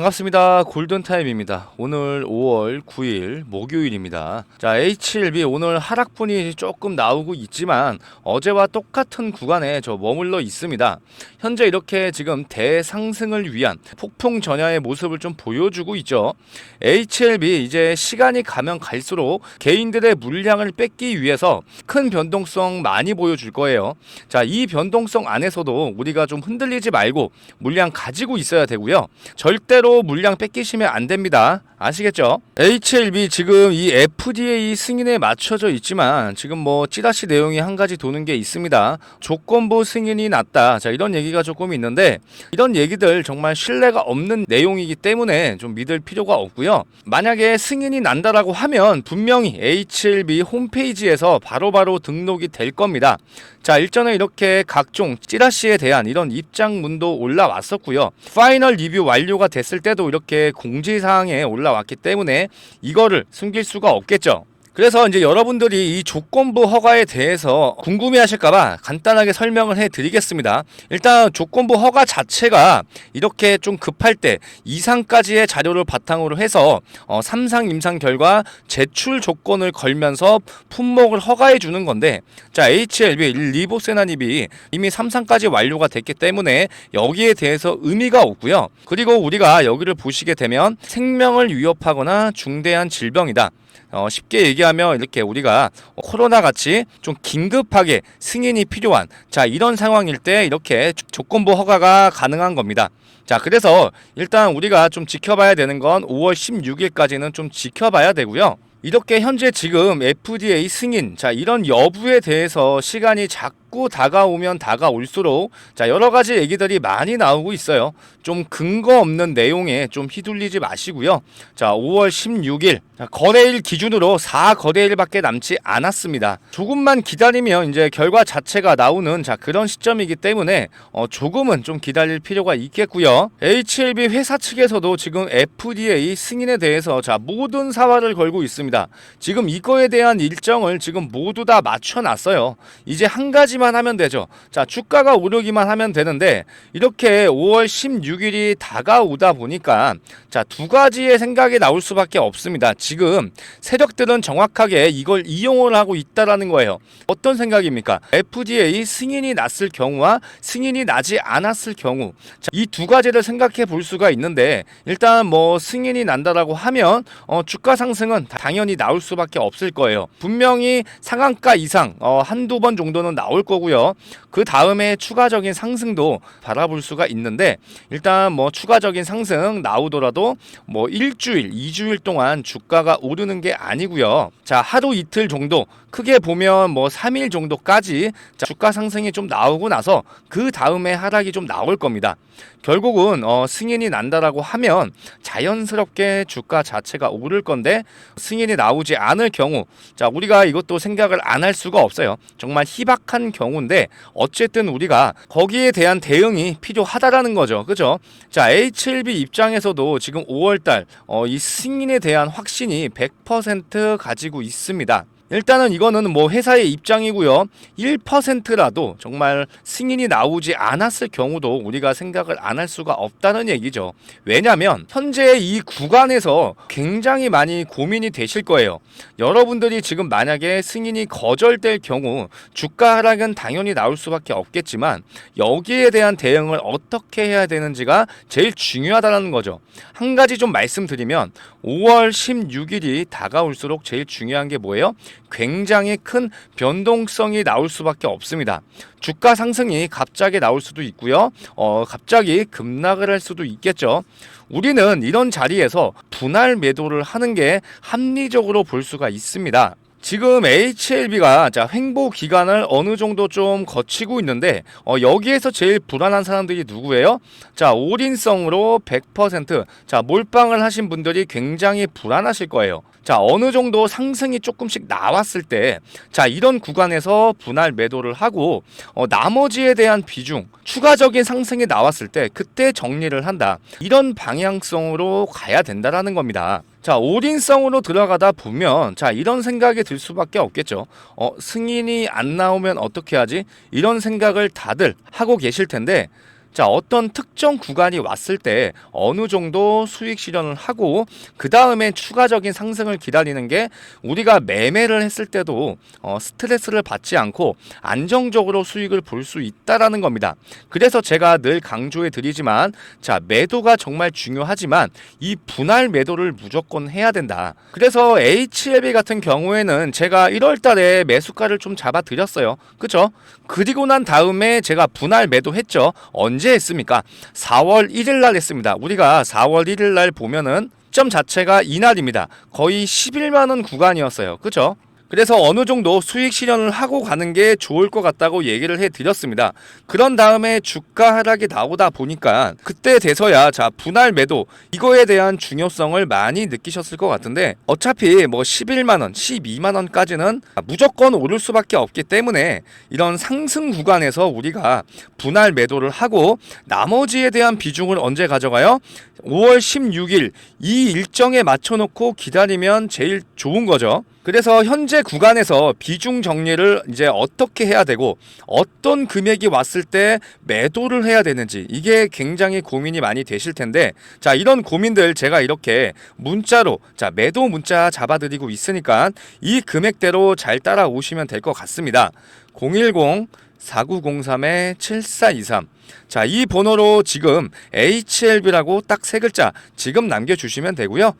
반갑습니다. 골든타임입니다. 오늘 5월 9일 목요일입니다. 자, H1B 오늘 하락분이 조금 나오고 있지만 어제와 똑같은 구간에 머물러 있습니다. 현재 이렇게 지금 대상승을 위한 폭풍 전야의 모습을 좀 보여주고 있죠. H1B 이제 시간이 가면 갈수록 개인들의 물량을 뺏기 위해서 큰 변동성 많이 보여줄 거예요. 자, 이 변동성 안에서도 우리가 좀 흔들리지 말고 물량 가지고 있어야 되고요. 절대로 물량 뺏기시면 안 됩니다. 아시겠죠? HLB 지금 이 FDA 승인에 맞춰져 있지만 지금 찌라시 내용이 한 가지 도는 게 있습니다. 조건부 승인이 났다. 자, 이런 얘기가 조금 있는데 이런 얘기들 정말 신뢰가 없는 내용이기 때문에 좀 믿을 필요가 없고요. 만약에 승인이 난다라고 하면 분명히 HLB 홈페이지에서 바로바로 등록이 될 겁니다. 자, 일전에 이렇게 각종 찌라시에 대한 이런 입장문도 올라왔었고요. 파이널 리뷰 완료가 됐을 때도 이렇게 공지사항에 올라왔기 때문에 이거를 숨길 수가 없겠죠. 그래서 이제 여러분들이 이 조건부 허가에 대해서 궁금해 하실까봐 간단하게 설명을 해 드리겠습니다. 일단 조건부 허가 자체가 이렇게 좀 급할 때 이상까지의 자료를 바탕으로 해서 3상 임상 결과 제출 조건을 걸면서 품목을 허가해 주는 건데, 자, HLB 리보세나닙이 이미 3상까지 완료가 됐기 때문에 여기에 대해서 의미가 없고요. 그리고 우리가 여기를 보시게 되면 생명을 위협하거나 중대한 질병이다. 쉽게 얘기하면 이렇게 우리가 코로나 같이 좀 긴급하게 승인이 필요한 이런 상황일 때 이렇게 조건부 허가가 가능한 겁니다. 자, 그래서 일단 우리가 좀 지켜봐야 되는 건 5월 16일까지는 좀 지켜봐야 되고요. 이렇게 현재 지금 FDA 승인, 이런 여부에 대해서 시간이 자꾸 다가오면 다가올수록 여러 가지 얘기들이 많이 나오고 있어요. 좀 근거 없는 내용에 좀 휘둘리지 마시고요. 자, 5월 16일 거래일 기준으로 4거래일밖에 남지 않았습니다. 조금만 기다리면 이제 결과 자체가 나오는 그런 시점이기 때문에 조금은 좀 기다릴 필요가 있겠고요. HLB 회사 측에서도 지금 FDA 승인에 대해서 모든 사활을 걸고 있습니다. 지금 이거에 대한 일정을 지금 모두 다 맞춰놨어요. 이제 한 가지만 하면 되죠. 자, 주가가 오르기만 하면 되는데 이렇게 5월 16일이 다가오다 보니까 두 가지의 생각이 나올 수밖에 없습니다. 지금 세력들은 정확하게 이걸 이용을 하고 있다라는 거예요. 어떤 생각입니까? FDA 승인이 났을 경우와 승인이 나지 않았을 경우, 이 두 가지를 생각해 볼 수가 있는데, 일단 승인이 난다라고 하면 주가 상승은 당연히 나올 수밖에 없을 거예요. 분명히 상한가 이상 한두 번 정도는 나올 거고요. 그 다음에 추가적인 상승도 바라볼 수가 있는데, 일단 추가적인 상승 나오더라도 일주일, 2주일 동안 주가가 오르는 게 아니고요. 자, 하루 이틀 정도, 크게 보면 3일 정도까지 주가 상승이 좀 나오고 나서 그 다음에 하락이 좀 나올 겁니다. 결국은 승인이 난다라고 하면 자연스럽게 주가 자체가 오를 건데, 승인이 나오지 않을 경우, 우리가 이것도 생각을 안 할 수가 없어요. 정말 희박한 경우인데 어쨌든 우리가 거기에 대한 대응이 필요하다라는 거죠. 그죠? 자, HLB 입장에서도 지금 5월달 이 승인에 대한 확신이 100% 가지고 있습니다. 일단은 이거는 회사의 입장이고요. 1%라도 정말 승인이 나오지 않았을 경우도 우리가 생각을 안 할 수가 없다는 얘기죠. 왜냐하면 현재 이 구간에서 굉장히 많이 고민이 되실 거예요. 여러분들이 지금 만약에 승인이 거절될 경우 주가 하락은 당연히 나올 수밖에 없겠지만 여기에 대한 대응을 어떻게 해야 되는지가 제일 중요하다는 거죠. 한 가지 좀 말씀드리면 5월 16일이 다가올수록 제일 중요한 게 뭐예요? 굉장히 큰 변동성이 나올 수밖에 없습니다. 주가 상승이 갑자기 나올 수도 있고요. 갑자기 급락을 할 수도 있겠죠. 우리는 이런 자리에서 분할 매도를 하는 게 합리적으로 볼 수가 있습니다. 지금 HLB가 횡보 기간을 어느 정도 좀 거치고 있는데 여기에서 제일 불안한 사람들이 누구예요? 올인성으로 100% 몰빵을 하신 분들이 굉장히 불안하실 거예요. 어느 정도 상승이 조금씩 나왔을 때 이런 구간에서 분할 매도를 하고 나머지에 대한 비중, 추가적인 상승이 나왔을 때 그때 정리를 한다. 이런 방향성으로 가야 된다라는 겁니다. 올인성으로 들어가다 보면 이런 생각이 들 수밖에 없겠죠. 승인이 안 나오면 어떻게 하지? 이런 생각을 다들 하고 계실 텐데, 자, 어떤 특정 구간이 왔을 때 어느 정도 수익 실현을 하고 그 다음에 추가적인 상승을 기다리는 게 우리가 매매를 했을 때도 스트레스를 받지 않고 안정적으로 수익을 볼 수 있다라는 겁니다. 그래서 제가 늘 강조해 드리지만, 자, 매도가 정말 중요하지만 이 분할 매도를 무조건 해야 된다. 그래서 HLB 같은 경우에는 제가 1월 달에 매수가를 좀 잡아 드렸어요. 그죠? 그리고 난 다음에 제가 분할 매도했죠. 언제 했습니까? 4월 1일 날 했습니다. 우리가 4월 1일 날 보면은 점 자체가 이날입니다. 거의 11만 원 구간이었어요. 그죠? 그래서 어느 정도 수익 실현을 하고 가는 게 좋을 것 같다고 얘기를 해드렸습니다. 그런 다음에 주가 하락이 나오다 보니까 그때 돼서야 자, 분할 매도 이거에 대한 중요성을 많이 느끼셨을 것 같은데, 어차피 뭐 11만원 12만원까지는 무조건 오를 수밖에 없기 때문에 이런 상승 구간에서 우리가 분할 매도를 하고 나머지에 대한 비중을 언제 가져가요? 5월 16일 이 일정에 맞춰놓고 기다리면 제일 좋은 거죠. 그래서 현재 구간에서 비중 정리를 이제 어떻게 해야 되고 어떤 금액이 왔을 때 매도를 해야 되는지, 이게 굉장히 고민이 많이 되실 텐데, 자, 이런 고민들 제가 이렇게 문자로 자, 매도 문자 잡아드리고 있으니까 이 금액대로 잘 따라오시면 될 것 같습니다. 010-4903-7423. 자, 이 번호로 지금 HLB라고 딱 세 글자 지금 남겨주시면 되고요.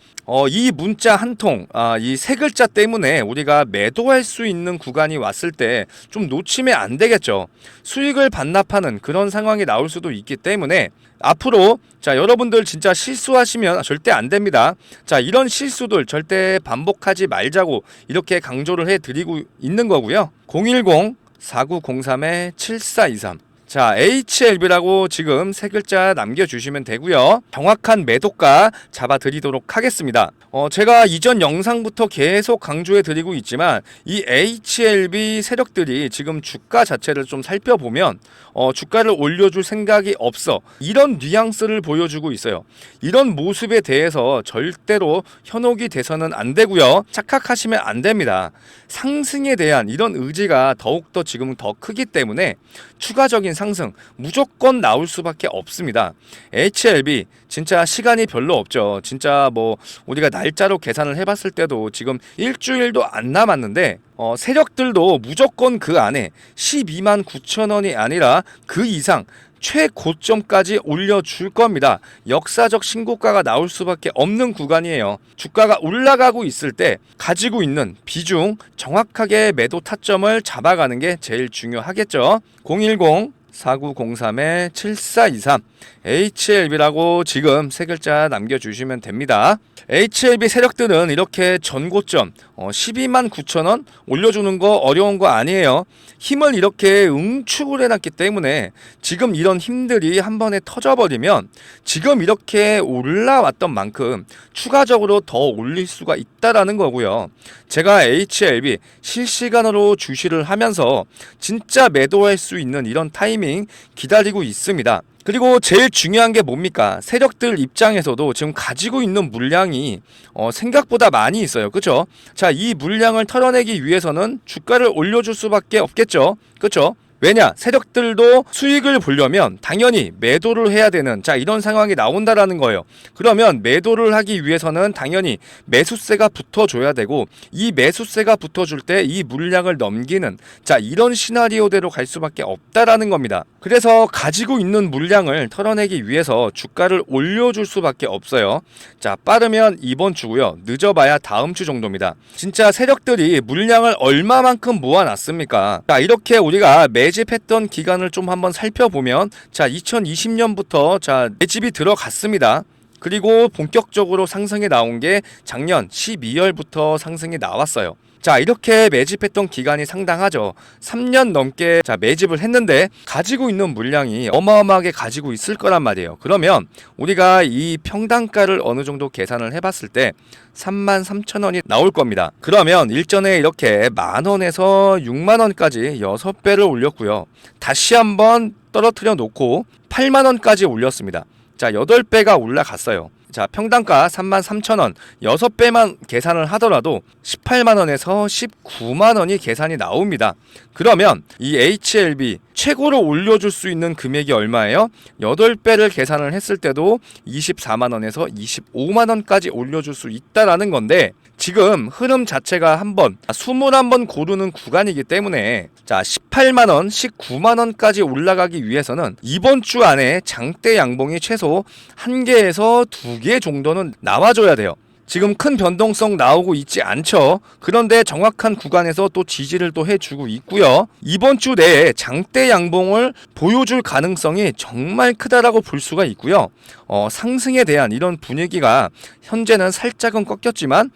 이 문자 한 통, 이 세 글자 때문에 우리가 매도할 수 있는 구간이 왔을 때 좀 놓치면 안 되겠죠. 수익을 반납하는 그런 상황이 나올 수도 있기 때문에 앞으로 자, 여러분들 진짜 실수하시면 절대 안 됩니다. 자, 이런 실수들 절대 반복하지 말자고 이렇게 강조를 해드리고 있는 거고요. 010-4903-7423. 자, HLB라고 지금 세 글자 남겨주시면 되고요. 정확한 매도가 잡아드리도록 하겠습니다. 제가 이전 영상부터 계속 강조해드리고 있지만 이 HLB 세력들이 지금 주가 자체를 좀 살펴보면 주가를 올려줄 생각이 없어, 이런 뉘앙스를 보여주고 있어요. 이런 모습에 대해서 절대로 현혹이 돼서는 안 되고요. 착각하시면 안 됩니다. 상승에 대한 이런 의지가 더욱더 지금 더 크기 때문에 추가적인 상승 무조건 나올 수밖에 없습니다. HLB 진짜 시간이 별로 없죠. 진짜 뭐 우리가 날짜로 계산을 해봤을 때도 지금 일주일도 안 남았는데 세력들도 무조건 그 안에 12만 9천 원이 아니라 그 이상 최고점까지 올려줄 겁니다. 역사적 신고가가 나올 수밖에 없는 구간이에요. 주가가 올라가고 있을 때 가지고 있는 비중 정확하게 매도 타점을 잡아가는 게 제일 중요하겠죠. 010-4903-7423 HLB라고 지금 세 글자 남겨주시면 됩니다. HLB 세력들은 이렇게 전고점 12만 9천 원 올려주는 거 어려운 거 아니에요. 힘을 이렇게 응축을 해놨기 때문에 지금 이런 힘들이 한 번에 터져버리면 지금 이렇게 올라왔던 만큼 추가적으로 더 올릴 수가 있다라는 거고요. 제가 HLB 실시간으로 주시를 하면서 진짜 매도할 수 있는 이런 타이밍 기다리고 있습니다. 그리고 제일 중요한 게 뭡니까? 세력들 입장에서도 지금 가지고 있는 물량이 생각보다 많이 있어요. 그렇죠? 자, 이 물량을 털어내기 위해서는 주가를 올려줄 수밖에 없겠죠. 그렇죠? 왜냐? 세력들도 수익을 보려면 당연히 매도를 해야 되는 자, 이런 상황이 나온다라는 거예요. 그러면 매도를 하기 위해서는 당연히 매수세가 붙어줘야 되고, 이 매수세가 붙어줄 때 이 물량을 넘기는 자, 이런 시나리오대로 갈 수밖에 없다라는 겁니다. 그래서 가지고 있는 물량을 털어내기 위해서 주가를 올려줄 수밖에 없어요. 자, 빠르면 이번 주고요. 늦어봐야 다음 주 정도입니다. 진짜 세력들이 물량을 얼마만큼 모아놨습니까? 자, 이렇게 우리가 매집했던 기간을 좀 한번 살펴보면, 자, 2020년부터 자, 매집이 들어갔습니다. 그리고 본격적으로 상승이 나온 게 작년 12월부터 상승이 나왔어요. 자, 이렇게 매집했던 기간이 상당하죠. 3년 넘게 자, 매집을 했는데 가지고 있는 물량이 어마어마하게 가지고 있을 거란 말이에요. 그러면 우리가 이 평단가를 어느 정도 계산을 해봤을 때 33,000원이 나올 겁니다. 그러면 일전에 이렇게 만원에서 6만원까지 6배를 올렸고요. 다시 한번 떨어뜨려 놓고 8만원까지 올렸습니다. 자, 8배가 올라갔어요. 자, 평당가 33,000원 6배만 계산을 하더라도 18만원에서 19만원이 계산이 나옵니다. 그러면 이 HLB 최고로 올려줄 수 있는 금액이 얼마예요? 8배를 계산을 했을 때도 24만원에서 25만원까지 올려줄 수 있다라는 건데, 지금 흐름 자체가 21번 고르는 구간이기 때문에 자 18만원, 19만원까지 올라가기 위해서는 이번 주 안에 장대 양봉이 최소 1개에서 2개 정도는 나와줘야 돼요. 지금 큰 변동성 나오고 있지 않죠. 그런데 정확한 구간에서 또 지지를 또 해주고 있고요. 이번 주 내에 장대 양봉을 보여줄 가능성이 정말 크다라고 볼 수가 있고요. 상승에 대한 이런 분위기가 현재는 살짝은 꺾였지만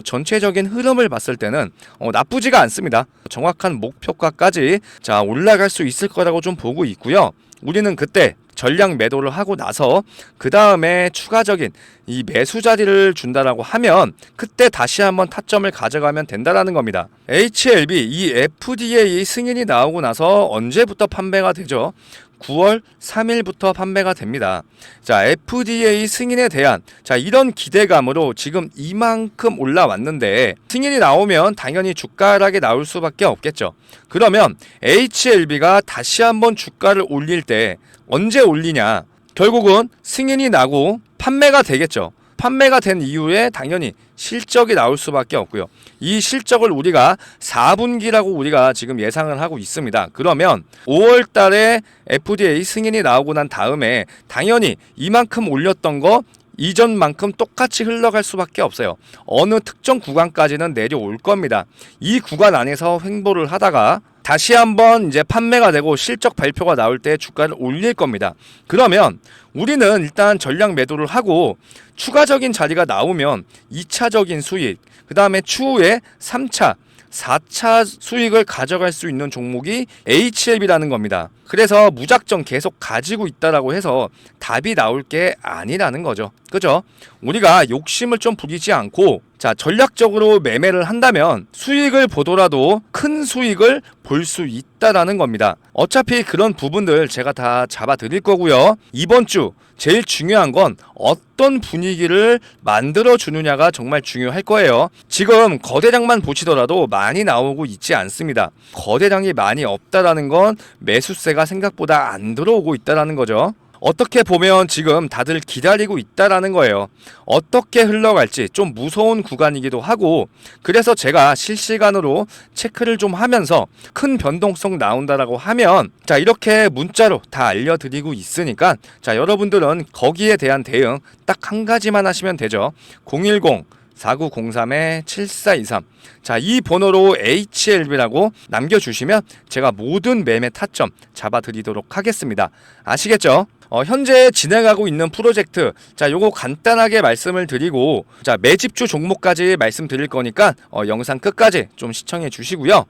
전체적인 흐름을 봤을 때는 나쁘지가 않습니다. 정확한 목표가까지 자 올라갈 수 있을 거라고 좀 보고 있고요. 우리는 그때 전량 매도를 하고 나서 그 다음에 추가적인 이 매수 자리를 준다라고 하면 그때 다시 한번 타점을 가져가면 된다라는 겁니다. HLB 이 FDA 승인이 나오고 나서 언제부터 판매가 되죠? 9월 3일부터 판매가 됩니다. 자, FDA 승인에 대한 자 이런 기대감으로 지금 이만큼 올라왔는데 승인이 나오면 당연히 주가 하락이 나올 수밖에 없겠죠. 그러면 HLB가 다시 한번 주가를 올릴 때 언제 올리냐? 결국은 승인이 나고 판매가 되겠죠. 판매가 된 이후에 당연히 실적이 나올 수밖에 없고요. 이 실적을 우리가 4분기라고 우리가 지금 예상을 하고 있습니다. 그러면 5월 달에 FDA 승인이 나오고 난 다음에 당연히 이만큼 올렸던 거 이전만큼 똑같이 흘러갈 수밖에 없어요. 어느 특정 구간까지는 내려올 겁니다. 이 구간 안에서 횡보를 하다가 다시 한번 이제 판매가 되고 실적 발표가 나올 때 주가를 올릴 겁니다. 그러면 우리는 일단 전량 매도를 하고 추가적인 자리가 나오면 2차적인 수익, 그 다음에 추후에 3차, 4차 수익을 가져갈 수 있는 종목이 HLB라는 겁니다. 그래서 무작정 계속 가지고 있다라고 해서 답이 나올 게 아니라는 거죠. 그죠? 우리가 욕심을 좀 부리지 않고 자 전략적으로 매매를 한다면 수익을 보더라도 큰 수익을 볼 수 있다라는 겁니다. 어차피 그런 부분들 제가 다 잡아 드릴 거고요. 이번 주 제일 중요한 건 어떤 분위기를 만들어 주느냐가 정말 중요할 거예요. 지금 거래량만 보시더라도 많이 나오고 있지 않습니다. 거래량이 많이 없다라는 건 매수세가 생각보다 안 들어오고 있다라는 거죠. 어떻게 보면 지금 다들 기다리고 있다라는 거예요. 어떻게 흘러갈지 좀 무서운 구간이기도 하고, 그래서 제가 실시간으로 체크를 좀 하면서 큰 변동성 나온다라고 하면 자 이렇게 문자로 다 알려드리고 있으니까 자 여러분들은 거기에 대한 대응 딱 한 가지만 하시면 되죠. 010-4903-7423 자, 이 번호로 HLB라고 남겨주시면 제가 모든 매매 타점 잡아드리도록 하겠습니다. 아시겠죠? 현재 진행하고 있는 프로젝트 자 요거 간단하게 말씀을 드리고 자 매집주 종목까지 말씀드릴 거니까 영상 끝까지 좀 시청해 주시고요.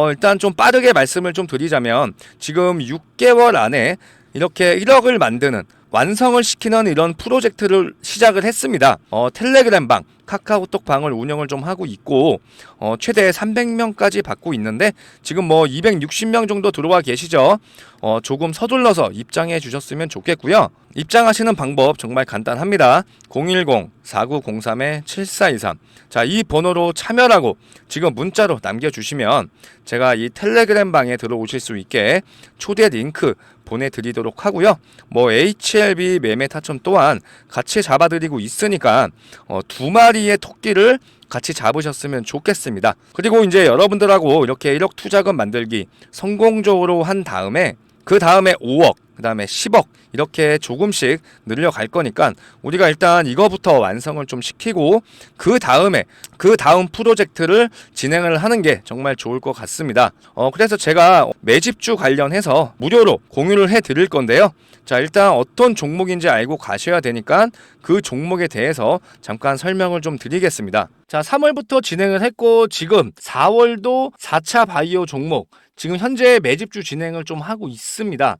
일단 좀 빠르게 말씀을 좀 드리자면 지금 6개월 안에 이렇게 1억을 만드는 완성을 시키는 이런 프로젝트를 시작을 했습니다. 텔레그램방, 카카오톡 방을 운영을 좀 하고 있고 최대 300명까지 받고 있는데 지금 뭐 260명 정도 들어와 계시죠. 조금 서둘러서 입장해 주셨으면 좋겠고요. 입장하시는 방법 정말 간단합니다. 010-4903-7423 자, 이 번호로 참여라고 지금 문자로 남겨주시면 제가 이 텔레그램 방에 들어오실 수 있게 초대 링크 보내드리도록 하고요. 뭐 HLB 매매 타점 또한 같이 잡아드리고 있으니까 2마리의 토끼를 같이 잡으셨으면 좋겠습니다. 그리고 이제 여러분들하고 이렇게 1억 투자금 만들기 성공적으로 한 다음에 그 다음에 5억, 그 다음에 10억 이렇게 조금씩 늘려갈 거니까 우리가 일단 이거부터 완성을 좀 시키고 그 다음에 그 다음 프로젝트를 진행을 하는 게 정말 좋을 것 같습니다. 그래서 제가 매집주 관련해서 무료로 공유를 해 드릴 건데요. 자, 일단 어떤 종목인지 알고 가셔야 되니까 그 종목에 대해서 잠깐 설명을 좀 드리겠습니다. 자, 3월부터 진행을 했고 지금 4월도 4차 바이오 종목 지금 현재 매집주 진행을 좀 하고 있습니다.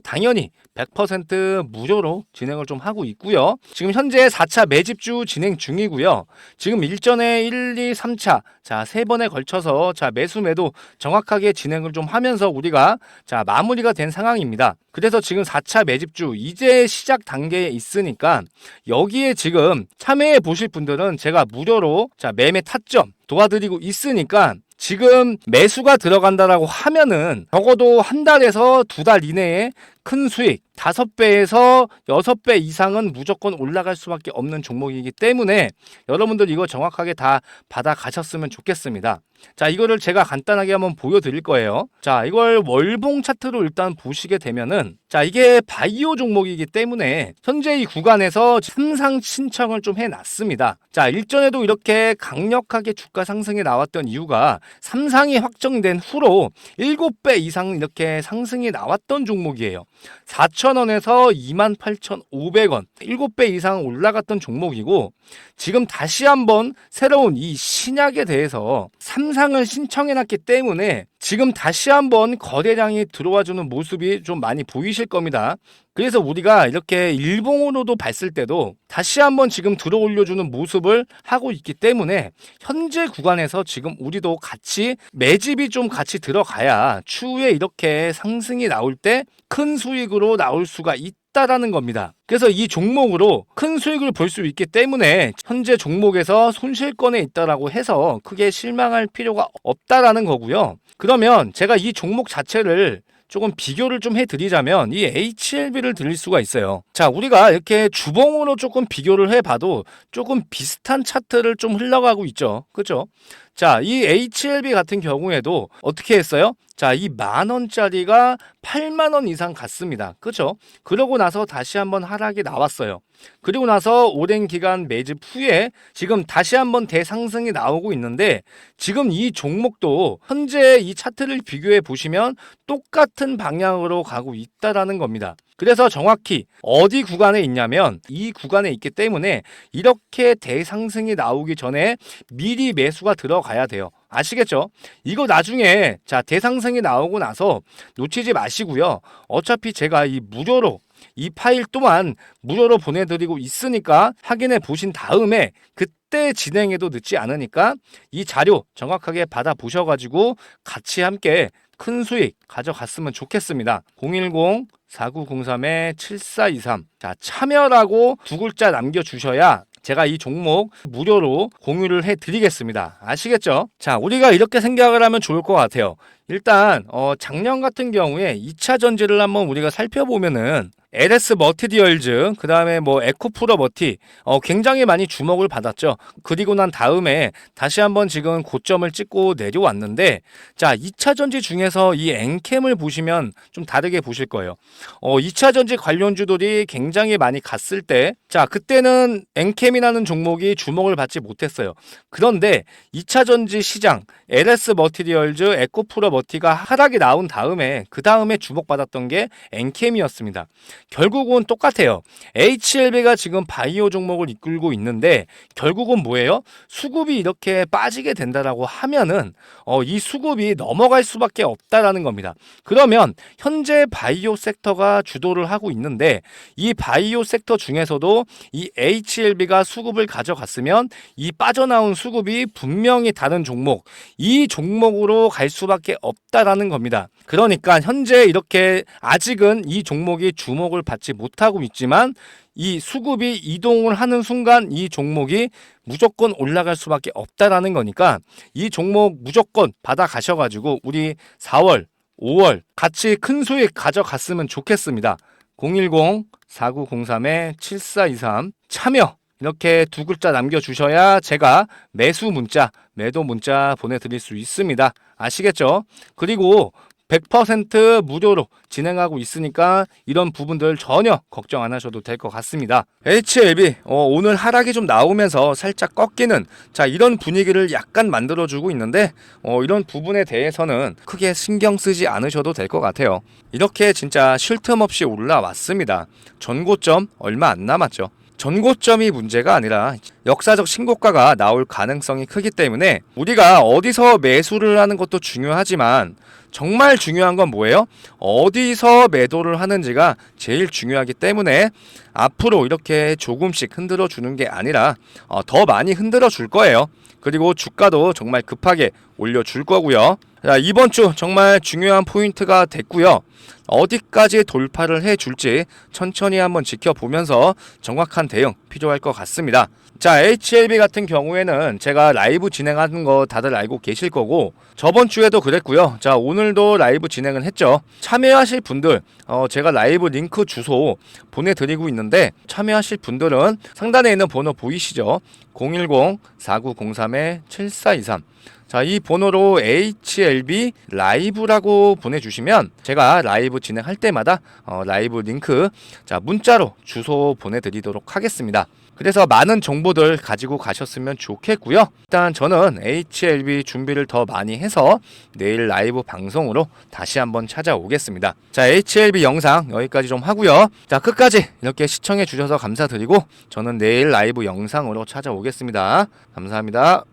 당연히 100% 무료로 진행을 좀 하고 있고요. 지금 현재 4차 매집주 진행 중이고요. 지금 일전에 1, 2, 3차 자, 3번에 걸쳐서 자, 매수 매도 정확하게 진행을 좀 하면서 우리가 자, 마무리가 된 상황입니다. 그래서 지금 4차 매집주 이제 시작 단계에 있으니까 여기에 지금 참여해 보실 분들은 제가 무료로 자, 매매 타점 도와드리고 있으니까 지금 매수가 들어간다라고 하면은 적어도 한 달에서 2달 이내에 큰 수익 5배에서 6배 이상은 무조건 올라갈 수밖에 없는 종목이기 때문에 여러분들 이거 정확하게 다 받아 가셨으면 좋겠습니다. 자, 이거를 제가 간단하게 한번 보여드릴 거예요. 자, 이걸 월봉 차트로 일단 보시게 되면은 자, 이게 바이오 종목이기 때문에 현재 이 구간에서 삼상 신청을 좀 해놨습니다. 자, 일전에도 이렇게 강력하게 주가 상승이 나왔던 이유가 삼상이 확정된 후로 7배 이상 이렇게 상승이 나왔던 종목이에요. 4,000원에서 28,500원 7배 이상 올라갔던 종목이고 지금 다시 한번 새로운 이 신약에 대해서 삼상을 신청해놨기 때문에 지금 다시 한번 거래량이 들어와주는 모습이 좀 많이 보이실 겁니다. 그래서 우리가 이렇게 일봉으로도 봤을 때도 다시 한번 지금 들어올려주는 모습을 하고 있기 때문에 현재 구간에서 지금 우리도 같이 매집이 좀 같이 들어가야 추후에 이렇게 상승이 나올 때 큰 수익으로 나올 수가 있다라는 겁니다. 그래서 이 종목으로 큰 수익을 볼 수 있기 때문에 현재 종목에서 손실권에 있다라고 해서 크게 실망할 필요가 없다라는 거고요. 그러면 제가 이 종목 자체를 조금 비교를 좀 해드리자면 이 HLB를 드릴 수가 있어요. 자, 우리가 이렇게 주봉으로 조금 비교를 해봐도 조금 비슷한 차트를 좀 흘러가고 있죠. 그죠? 자, 이 HLB 같은 경우에도 어떻게 했어요? 자, 이 10,000원짜리가 80,000원 이상 갔습니다. 그죠? 그러고 나서 다시 한번 하락이 나왔어요. 그리고 나서 오랜 기간 매집 후에 지금 다시 한번 대상승이 나오고 있는데 지금 이 종목도 현재 이 차트를 비교해 보시면 똑같은 방향으로 가고 있다라는 겁니다. 그래서 정확히 어디 구간에 있냐면 이 구간에 있기 때문에 이렇게 대상승이 나오기 전에 미리 매수가 들어가야 돼요. 아시겠죠? 이거 나중에 자, 대상승이 나오고 나서 놓치지 마시고요. 어차피 제가 이 무료로 이 파일 또한 무료로 보내드리고 있으니까 확인해 보신 다음에 그때 진행해도 늦지 않으니까 이 자료 정확하게 받아 보셔가지고 같이 함께 큰 수익 가져갔으면 좋겠습니다. 010-4903-7423 자, 참여라고 2글자 남겨주셔야 제가 이 종목 무료로 공유를 해드리겠습니다. 아시겠죠? 자, 우리가 이렇게 생각을 하면 좋을 것 같아요. 일단 작년 같은 경우에 2차 전지를 한번 우리가 살펴보면은 LS 머티리얼즈 그 다음에 뭐 에코프로 머티 굉장히 많이 주목을 받았죠. 그리고 난 다음에 다시 한번 지금 고점을 찍고 내려왔는데 자, 2차 전지 중에서 이 엔캠을 보시면 좀 다르게 보실 거예요. 2차 전지 관련주들이 굉장히 많이 갔을 때 자, 그때는 엔캠이라는 종목이 주목을 받지 못했어요. 그런데 2차 전지 시장 LS 머티리얼즈 에코프로 머티가 하락이 나온 다음에 그 다음에 주목받았던 게 엔캠이었습니다. 결국은 똑같아요. HLB가 지금 바이오 종목을 이끌고 있는데 결국은 뭐예요? 수급이 이렇게 빠지게 된다라고 하면은 이 수급이 넘어갈 수밖에 없다라는 겁니다. 그러면 현재 바이오 섹터가 주도를 하고 있는데 이 바이오 섹터 중에서도 이 HLB가 수급을 가져갔으면 이 빠져나온 수급이 분명히 다른 종목, 이 종목으로 갈 수밖에 없다라는 겁니다. 그러니까 현재 이렇게 아직은 이 종목이 주목을 받지 못하고 있지만 이 수급이 이동을 하는 순간 이 종목이 무조건 올라갈 수밖에 없다라는 거니까 이 종목 무조건 받아 가셔가지고 우리 4월, 5월 같이 큰 수익 가져갔으면 좋겠습니다. 010-4903-7423 참여 이렇게 2글자 남겨주셔야 제가 매수 문자, 매도 문자 보내드릴 수 있습니다. 아시겠죠? 그리고 100% 무료로 진행하고 있으니까 이런 부분들 전혀 걱정 안 하셔도 될 것 같습니다. HLB 오늘 하락이 좀 나오면서 살짝 꺾이는 자, 이런 분위기를 약간 만들어주고 있는데 이런 부분에 대해서는 크게 신경 쓰지 않으셔도 될 것 같아요. 이렇게 진짜 쉴 틈 없이 올라왔습니다. 전고점 얼마 안 남았죠. 전고점이 문제가 아니라 역사적 신고가가 나올 가능성이 크기 때문에 우리가 어디서 매수를 하는 것도 중요하지만 정말 중요한 건 뭐예요? 어디서 매도를 하는지가 제일 중요하기 때문에 앞으로 이렇게 조금씩 흔들어 주는 게 아니라 더 많이 흔들어 줄 거예요. 그리고 주가도 정말 급하게 올려줄 거고요. 자, 이번 주 정말 중요한 포인트가 됐고요. 어디까지 돌파를 해줄지 천천히 한번 지켜보면서 정확한 대응 필요할 것 같습니다. 자, HLB 같은 경우에는 제가 라이브 진행하는 거 다들 알고 계실 거고 저번 주에도 그랬고요. 자, 오늘도 라이브 진행을 했죠. 참여하실 분들 제가 라이브 링크 주소 보내드리고 있는데 참여하실 분들은 상단에 있는 번호 보이시죠? 010-4903-7423 자, 이 번호로 HLB 라이브라고 보내주시면 제가 라이브 진행할 때마다 라이브 링크 자 문자로 주소 보내드리도록 하겠습니다. 그래서 많은 정보들 가지고 가셨으면 좋겠고요. 일단 저는 HLB 준비를 더 많이 해서 내일 라이브 방송으로 다시 한번 찾아오겠습니다. 자, HLB 영상 여기까지 좀 하고요. 자, 끝까지 이렇게 시청해 주셔서 감사드리고 저는 내일 라이브 영상으로 찾아오겠습니다. 감사합니다.